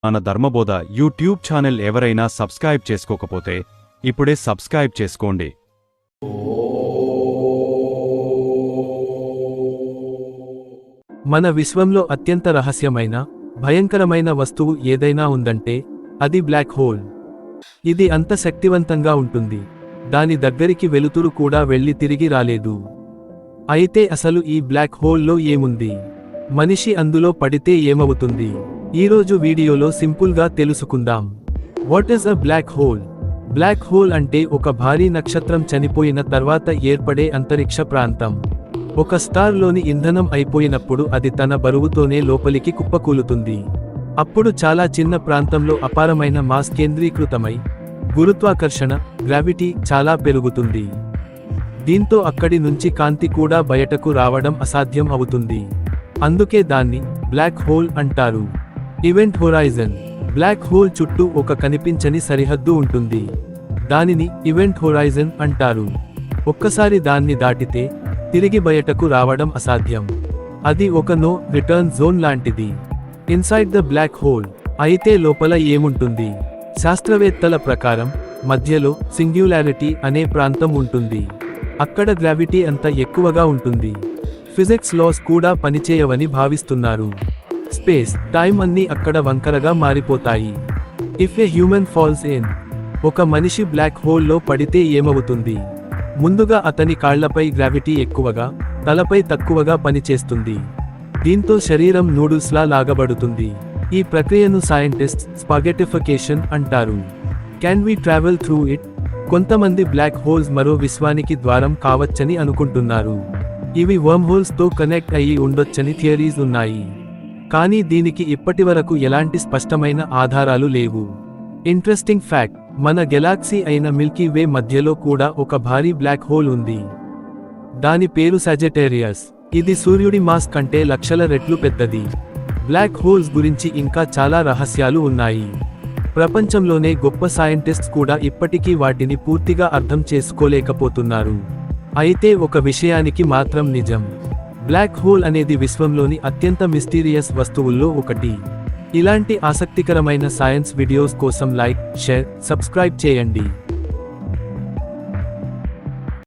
మన ధర్మబోధ YouTube channel ఎవరైనా subscribe చేసుకోకపోతే ఇప్పుడే సబ్స్క్రైబ్ చేసుకోండి. మన విశ్వంలో అత్యంత రహస్యమైన భయంకరమైన వస్తువు ఏదైనా ఉందంటే అది బ్లాక్ హోల్. ఇది అంత శక్తివంతంగా ఉంటుంది, దాని దగ్గరికి వెలుతురు కూడా వెళ్ళి తిరిగి రాలేదు. అయితే అసలు ఈ బ్లాక్ హోల్లో ఏముంది, మనిషి అందులో పడితే ఏమవుతుంది? ఈరోజు వీడియోలో సింపుల్గా తెలుసుకుందాం. What is a black hole? Black hole అంటే ఒక భారీ నక్షత్రం చనిపోయిన తర్వాత ఏర్పడే అంతరిక్ష ప్రాంతం. ఒక స్టార్లోని ఇంధనం అయిపోయినప్పుడు అది తన బరువుతోనే లోపలికి కుప్పకూలుతుంది. అప్పుడు చాలా చిన్న ప్రాంతంలో అపారమైన మాస్ కేంద్రీకృతమై గురుత్వాకర్షణ గ్రావిటీ చాలా పెరుగుతుంది. దీంతో అక్కడి నుంచి కాంతి కూడా బయటకు రావడం అసాధ్యం అవుతుంది. అందుకే దాన్ని బ్లాక్ హోల్ అంటారు. Event horizon. బ్లాక్ హోల్ చుట్టూ ఒక కనిపించని సరిహద్దు ఉంటుంది, దానిని ఈవెంట్ హొరైజన్ అంటారు. ఒక్కసారి దాన్ని దాటితే తిరిగి బయటకు రావడం అసాధ్యం. అది ఒక నో రిటర్న్ జోన్ లాంటిది. Inside the black hole. అయితే లోపల ఏముంటుంది? శాస్త్రవేత్తల ప్రకారం మధ్యలో సింగ్యులారిటీ అనే ప్రాంతం ఉంటుంది. అక్కడ గ్రావిటీ అంత ఎక్కువగా ఉంటుంది, ఫిజిక్స్ లాస్ కూడా పనిచేయవని భావిస్తున్నారు. స్పేస్, టైం అన్నీ అక్కడ వంకరగా మారిపోతాయి. If a human falls in. ఒక మనిషి బ్లాక్ హోల్లో పడితే ఏమవుతుంది? ముందుగా అతని కాళ్లపై గ్రావిటీ ఎక్కువగా, తలపై తక్కువగా పనిచేస్తుంది. దీంతో శరీరం నూడుల్స్లా లాగబడుతుంది. ఈ ప్రక్రియను సైంటిస్ట్స్ స్పాగెటిఫికేషన్ అంటారు. Can we travel through it? కొంతమంది బ్లాక్ హోల్స్ మరో విశ్వానికి ద్వారం కావచ్చని అనుకుంటున్నారు. ఇవి వర్మ్ హోల్స్ తో కనెక్ట్ అయ్యి ఉండొచ్చని థియరీస్ ఉన్నాయి. కానీ దీనికి ఇప్పటివరకు ఎలాంటి స్పష్టమైన ఆధారాలు లేవు. ఇంట్రెస్టింగ్ ఫ్యాక్ట్, మన గెలాక్సీ అయిన మిల్కీ వే మధ్యలో కూడా ఒక భారీ బ్లాక్ హోల్ ఉంది. దాని పేరు సాజిటేరియస్. ఇది సూర్యుడి మాస్ కంటే లక్షల రెట్లు పెద్దది. బ్లాక్ హోల్స్ గురించి ఇంకా చాలా రహస్యాలు ఉన్నాయి. ప్రపంచంలోనే గొప్ప సైంటిస్ట్స్ కూడా ఇప్పటికీ వాటిని పూర్తిగా అర్థం చేసుకోలేకపోతున్నారు. అయితే ఒక విషయానికి మాత్రం నిజం, బ్లాక్ హోల్ అనేది విశ్వంలోని అత్యంత మిస్టీరియస్ వస్తువుల్లో ఒకటి. ఇలాంటి ఆసక్తికరమైన సైన్స్ వీడియోస్ కోసం లైక్, షేర్, సబ్స్క్రైబ్ చేయండి.